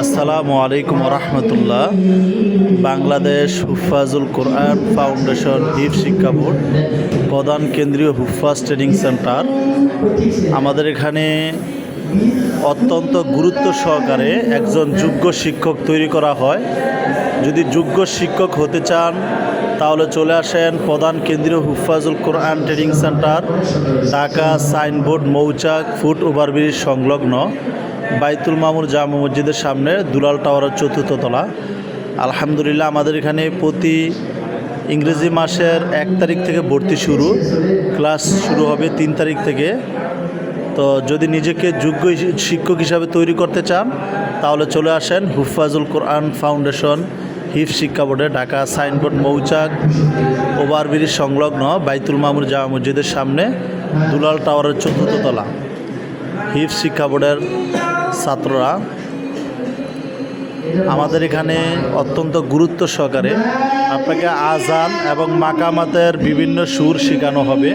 আসসালামু আলাইকুম রহমতুল্লাহ। বাংলাদেশ হুফাজুল কোরআন ফাউন্ডেশন হিফজ শিক্ষা বোর্ড প্রধান কেন্দ্রীয় হুফাজ ট্রেনিং সেন্টার আমাদের এখানে অত্যন্ত গুরুত্ব সহকারে একজন যোগ্য শিক্ষক তৈরি করা হয়। যদি যোগ্য শিক্ষক হতে চান তাহলে চলে আসেন প্রধান কেন্দ্রীয় হুফাজুল কোরআন ট্রেনিং সেন্টার, ঢাকা সাইনবোর্ড মৌচাক ফুট ওভারব্রিজ সংলগ্ন বাইতুল মামুর জামা মসজিদের সামনে দুলাল টাওয়ারের 4র্থ তলা। আলহামদুলিল্লাহ, আমাদের এখানে প্রতি ইংরেজি মাসের 1 তারিখ থেকে ভর্তি শুরু, ক্লাস শুরু হবে 3 তারিখ থেকে। তো যদি নিজেকে যোগ্য শিক্ষক হিসাবে তৈরি করতে চান তাহলে চলে আসেন হুফাজুল কোরআন ফাউন্ডেশন হিফজ শিক্ষা বোর্ডে, ঢাকা সাইনবোর্ড মৌচাক ওভারব্রিজ সংলগ্ন বাইতুল মামুর জামা মসজিদের সামনে দুলাল টাওয়ারের 4র্থ তলা। হিফজ শিক্ষা বোর্ডের ছাত্ররা আমাদের এখানে অত্যন্ত গুরুত্ব সহকারে আপনাকে আজান এবং মাকামাতের বিভিন্ন সুর শেখানো হবে।